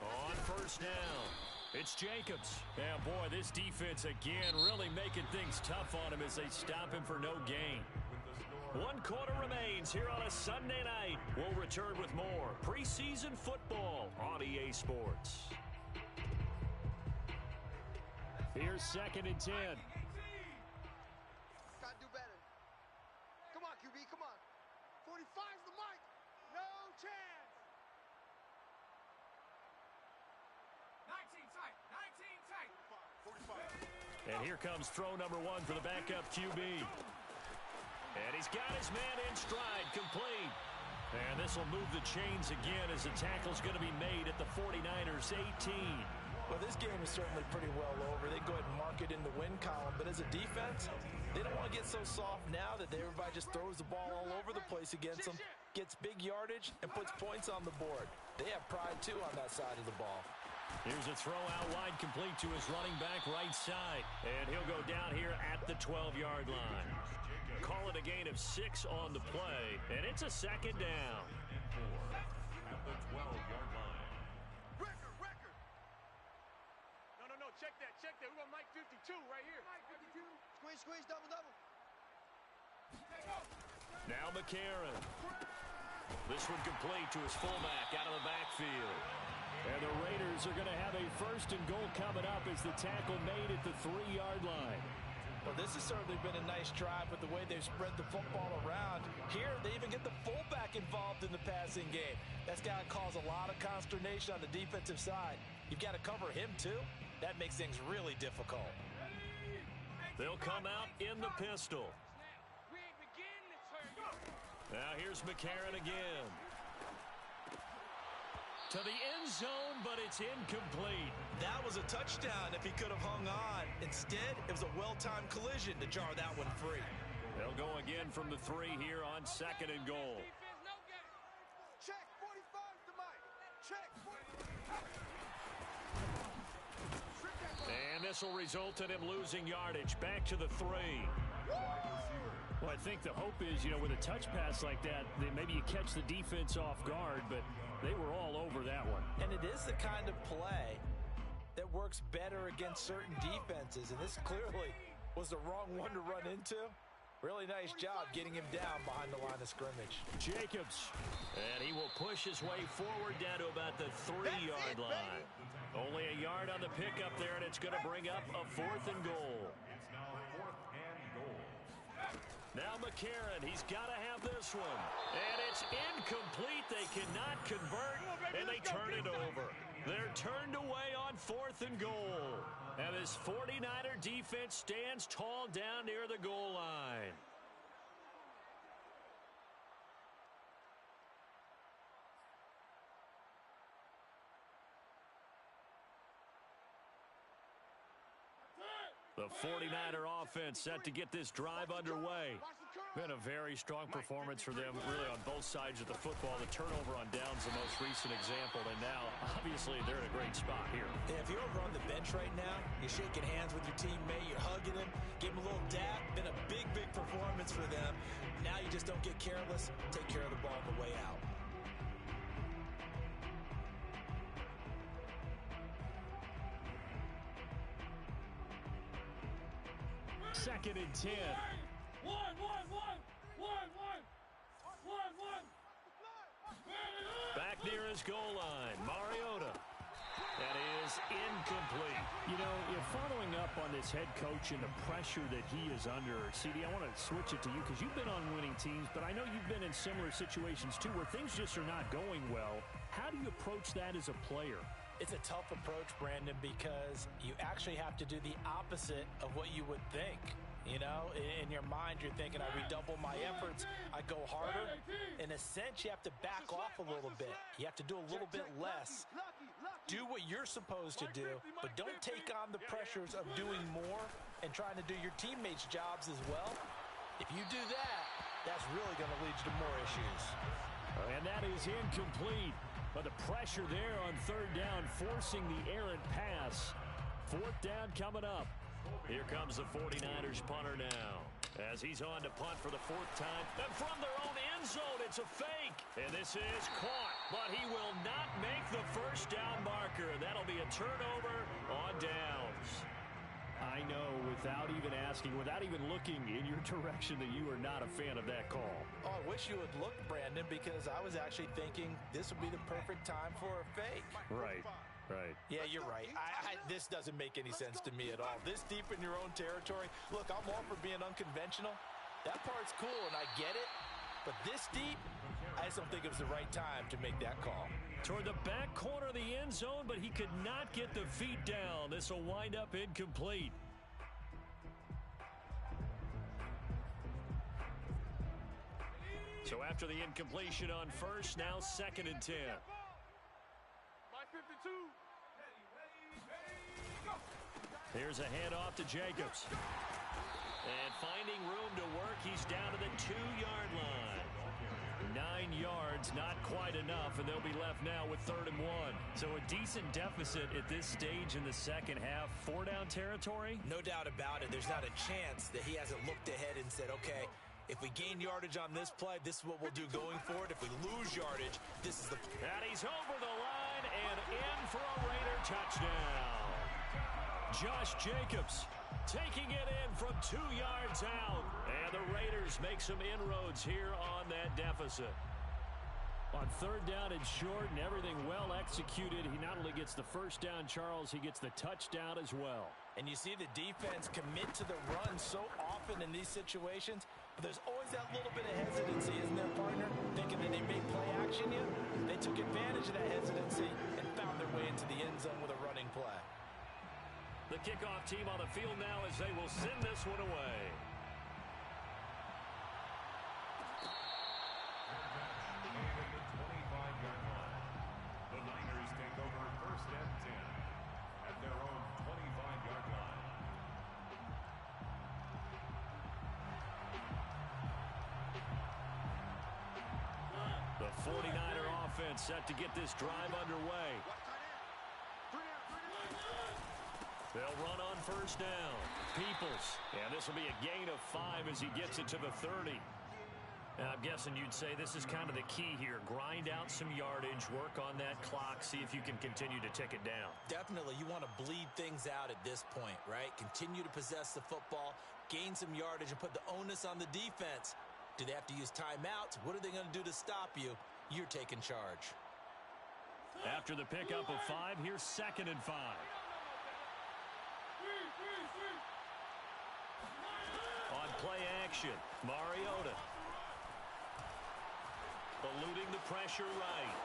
On first down, it's Jacobs. Yeah, boy, this defense again really making things tough on him as they stop him for no gain. 1 quarter remains here on a Sunday night. We'll return with more preseason football on EA Sports. Here's 2nd and 10. Gotta do better. Come on, QB, come on. 45's the mic. No chance. 19 tight. 19 tight. 45. And here comes throw number 1 for the backup QB. And he's got his man in stride, complete. And this will move the chains again as the tackle's going to be made at the 49ers 18. Well, this game is certainly pretty well over. They go ahead and mark it in the win column. But as a defense, they don't want to get so soft now that everybody just throws the ball all over the place against them, gets big yardage, and puts points on the board. They have pride, too, on that side of the ball. Here's a throw out wide, complete to his running back right side. And he'll go down here at the 12-yard line. Call it a gain of 6 on the play, and it's a 2nd down. At the 12-yard line. Record. No, check that. We got Mike 52 right here. Mike 52. Squeeze, double. Now McCarron. This one complete to his fullback out of the backfield. And the Raiders are going to have a 1st and goal coming up as the tackle made at the 3-yard line. Well, this has certainly been a nice drive with the way they've spread the football around. Here, they even get the fullback involved in the passing game. That's got to cause a lot of consternation on the defensive side. You've got to cover him, too. That makes things really difficult. They'll come out in the pistol. Now here's McCarron again. To the end zone, but it's incomplete. That was a touchdown if he could have hung on. Instead, it was a well-timed collision to jar that one free. They'll go again from the 3 here on 2nd and goal. Check, 45's the mic. Check, 45. And this will result in him losing yardage. Back to the 3. Well, I think the hope is, with a touch pass like that, maybe you catch the defense off guard, but they were all over that one. And it is the kind of play that works better against certain defenses, and this clearly was the wrong one to run into. Really nice job getting him down behind the line of scrimmage. Jacobs, and he will push his way forward down to about the 3-yard line. Only a yard on the pickup there, and it's going to bring up a 4th and goal. It's now 4th and goal. Now McCarron, he's got to have this one. And it's incomplete. They cannot convert, and they turn it over. They're turned away on 4th and goal. And this 49er defense stands tall down near the goal line. The 49er offense set to get this drive underway. Been a very strong performance for them, really, on both sides of the football. The turnover on downs the most recent example, and now, obviously, they're in a great spot here. And if you're over on the bench right now, you're shaking hands with your teammate, you're hugging him, give him a little dap. Been a big performance for them. Now you just don't get careless. Take care of the ball on the way out. Second and 10. Back near his goal line. Mariota. That is incomplete. You know, following up on this head coach and the pressure that he is under, CD, I want to switch it to you because you've been on winning teams, but I know you've been in similar situations too where things just are not going well. How do you approach that as a player? It's a tough approach, Brandon, because you actually have to do the opposite of what you would think. You know, in your mind, you're thinking, I redouble my efforts, I go harder. In a sense, you have to back off a little bit. You have to do a little bit less. Do what you're supposed to do, but don't take on the pressures of doing more and trying to do your teammates' jobs as well. If you do that, that's really going to lead you to more issues. And that is incomplete. But the pressure there on third down, forcing the errant pass. Fourth down coming up. Here comes the 49ers punter now, as he's on to punt for the fourth time. And from their own end zone, it's a fake. And this is caught, but he will not make the first down marker. That'll be a turnover on downs. I know, without even asking, without even looking in your direction, that you are not a fan of that call. Oh, I wish you had looked, Brandon, because I was actually thinking this would be the perfect time for a fake. Right. Right. Yeah, you're right. This doesn't make any sense to me at all. This deep in your own territory. Look, I'm all for being unconventional. That part's cool, and I get it. But this deep, I just don't think it was the right time to make that call. Toward the back corner of the end zone, but he could not get the feet down. This will wind up incomplete. So after the incompletion on first, now 2nd and 10. Here's a handoff to Jacobs. And finding room to work, he's down to the 2-yard line. 9 yards, not quite enough, and they'll be left now with 3rd and 1. So a decent deficit at this stage in the second half. 4-down territory? No doubt about it. There's not a chance that he hasn't looked ahead and said, okay, if we gain yardage on this play, this is what we'll do going forward. If we lose yardage, this is the... And he's over the line and in for a Raider touchdown. Josh Jacobs taking it in from 2 yards out. And the Raiders make some inroads here on that deficit. On 3rd down and short and everything well executed, he not only gets the first down, Charles, he gets the touchdown as well. And you see the defense commit to the run so often in these situations, but there's always that little bit of hesitancy, isn't there, partner? Thinking that they may play action you. They took advantage of that hesitancy and found their way into the end zone with a running play. The kickoff team on the field now as they will send this one away. The Niners take over 1st and 10 at their own 25-yard line. The 49er offense set to get this drive underway. They'll run on 1st down. Peoples. And this will be a gain of 5 as he gets it to the 30. And I'm guessing you'd say this is kind of the key here. Grind out some yardage, work on that clock, see if you can continue to tick it down. Definitely, you want to bleed things out at this point, right? Continue to possess the football, gain some yardage, and put the onus on the defense. Do they have to use timeouts? What are they going to do to stop you? You're taking charge. After the pickup of 5, here's 2nd and 5. On play action, Mariota. Eluding the pressure right.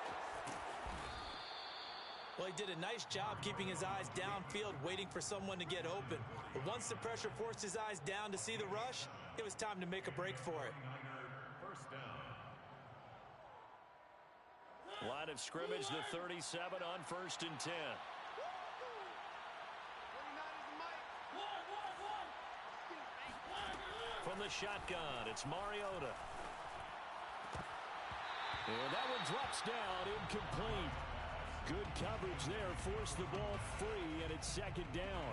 Well, he did a nice job keeping his eyes downfield, waiting for someone to get open. But once the pressure forced his eyes down to see the rush, it was time to make a break for it. Line of scrimmage, the 37 on 1st and 10. From the shotgun, it's Mariota. And that one drops down, incomplete. Good coverage there, forced the ball free, and it's 2nd down.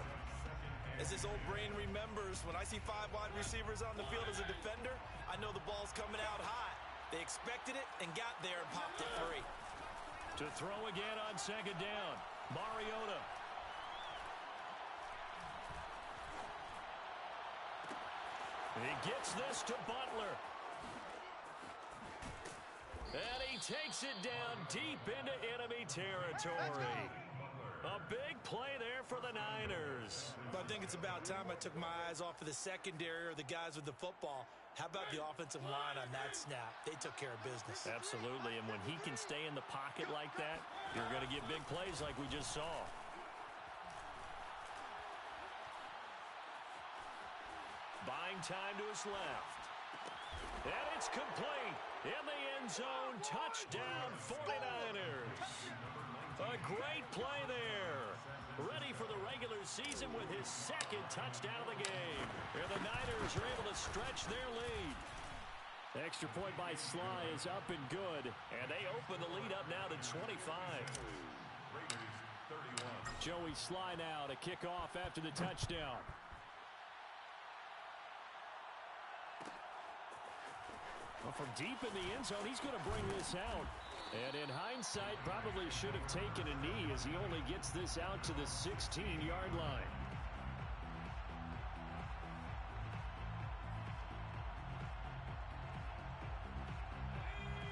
As this old brain remembers, when I see 5 wide receivers on the field as a defender, I know the ball's coming out hot. They expected it and got there and popped it free. To throw again on 2nd down, Mariota. He gets this to Butler. And he takes it down deep into enemy territory. A big play there for the Niners. I think it's about time I took my eyes off of the secondary or the guys with the football. How about the offensive line on that snap? They took care of business. Absolutely, and when he can stay in the pocket like that, you're going to get big plays like we just saw. Buying time to his left. And it's complete. In the end zone, touchdown 49ers. A great play there. Ready for the regular season with his second touchdown of the game. And the Niners are able to stretch their lead. Extra point by Sly is up and good. And they open the lead up now to 25. Joey Sly now to kick off after the touchdown. Well, from deep in the end zone, he's going to bring this out. And in hindsight, probably should have taken a knee as he only gets this out to the 16-yard line.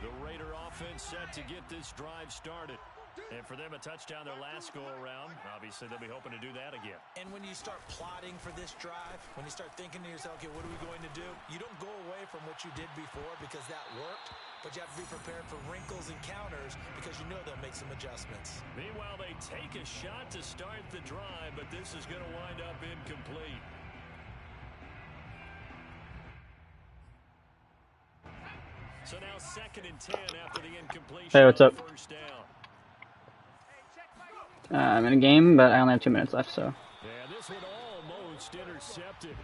The Raider offense set to get this drive started. And for them, a touchdown their last go-around. Obviously, they'll be hoping to do that again. And when you start plotting for this drive, when you start thinking to yourself, okay, what are we going to do? You don't go away from what you did before because that worked, but you have to be prepared for wrinkles and counters because you know they'll make some adjustments. Meanwhile, they take a shot to start the drive, but this is going to wind up incomplete. So now 2nd and 10 after the incompletion. Hey, what's up? First down. I'm in a game, but I only have 2 minutes left, so. Yeah, this one almost intercepted.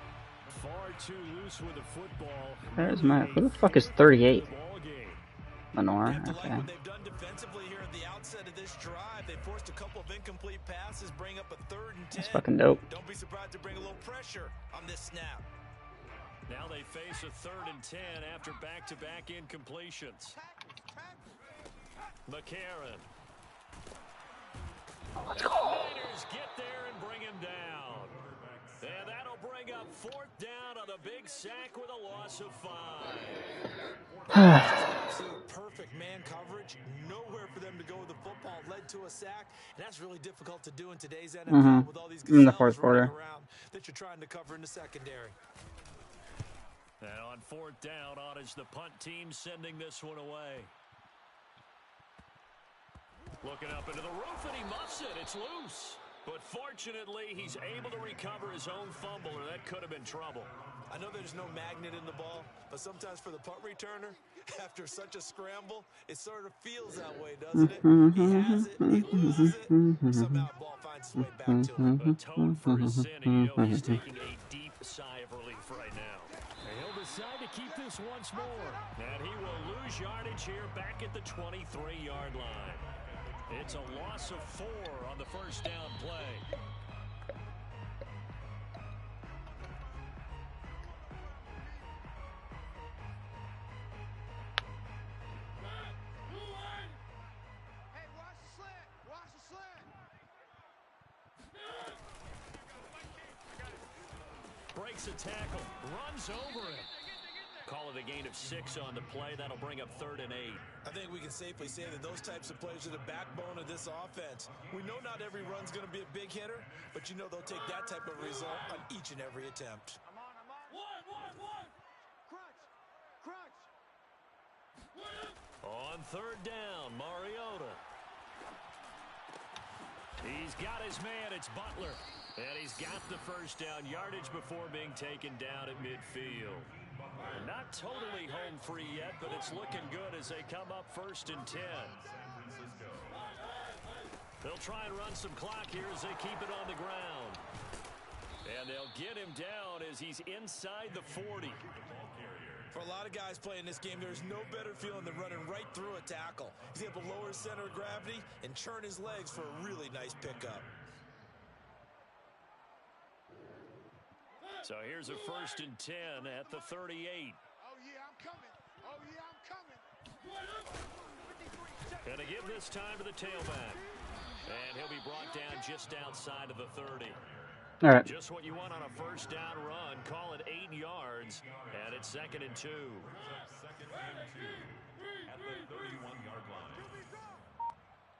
Far too loose with the football. Where's my... Who the fuck is 38? Lenore? You have to Okay. like what they've done defensively here at the outset of this drive. They forced a couple of incomplete passes, bring up a 3rd and 10. That's fucking dope. Don't be surprised to bring a little pressure on this snap. Now they face a 3rd and 10 after back-to-back incompletions. McCarron. Let's go. Niners get there and bring him down. And that'll bring up 4th down on a big sack with a loss of 5. Absolute perfect man coverage. Nowhere for them to go with the football. Led to a sack. And that's really difficult to do in today's NFL with all these In the gazelles fourth running quarter. around that you're trying to cover in the secondary. And on 4th down, on is the punt team sending this one away. Looking up into the roof, and he muffs it. It's loose. But fortunately, he's able to recover his own fumble, or that could have been trouble. I know there's no magnet in the ball, but sometimes for the punt returner, after such a scramble, it sort of feels that way, doesn't it? He has it, he loses it, somehow the ball finds its way back to him. A tone for his sin, and you know he's taking a deep sigh of relief right now. And he'll decide to keep this once more. And he will lose yardage here back at the 23-yard line. It's a loss of 4 on the first down play. Hey, watch the slant. Watch the slant. Breaks a tackle, runs over it. Call it a gain of 6 on the play. That'll bring up 3rd and 8. I think we can safely say that those types of plays are the backbone of this offense. We know not every run's going to be a big hitter, but you know they'll take that type of result on each and every attempt. I'm on. One. Crunch. On 3rd down, Mariota. He's got his man. It's Butler. And he's got the first down yardage before being taken down at midfield. Not totally home free yet, but it's looking good as they come up 1st and 10. They'll try and run some clock here as they keep it on the ground. And they'll get him down as he's inside the 40. For a lot of guys playing this game, there's no better feeling than running right through a tackle. He's able to lower his center of gravity and churn his legs for a really nice pickup. So here's a 1st and 10 at the 38. Oh, yeah, I'm coming. And to give this time to the tailback. And he'll be brought down just outside of the 30. All right. Just what you want on a first down run. Call it 8 yards. And it's 2nd and 2. 2nd and 2 at the 31-yard line.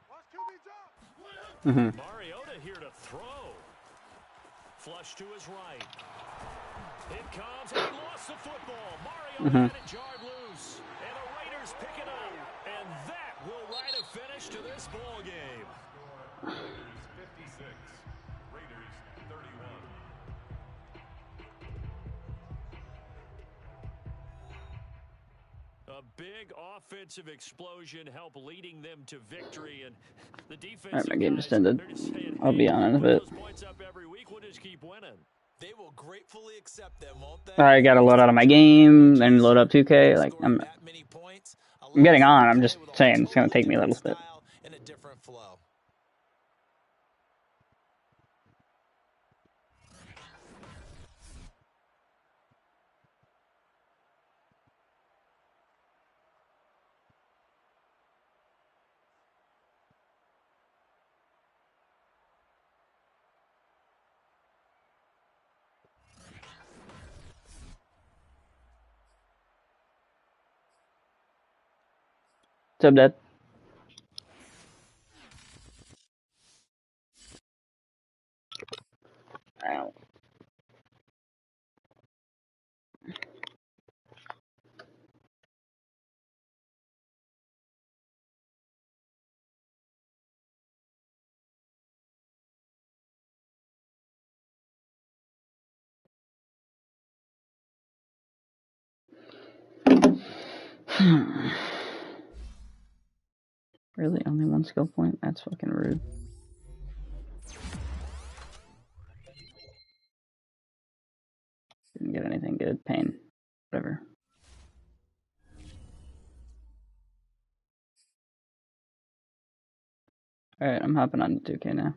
Watch QB drop. Mariota Rush to his right. It comes, and he lost the football. Mario had it jarred loose. And the Raiders pick it up. And that will write a finish to this ball game. Raiders 56, Raiders 31. A big offensive explosion helped leading them to victory, and the defense. Alright, my game just ended. I'll be on in a bit. Points up every week, we'll just keep winning. They will gratefully accept them, won't they? I gotta load out of my game, then load up 2K. Like I'm getting on. I'm just saying it's gonna take me a little bit. In a different flow. What's up, Dad? Ow. Really? Only one skill point? That's fucking rude. Didn't get anything good. Pain. Whatever. Alright, I'm hopping on to 2K now.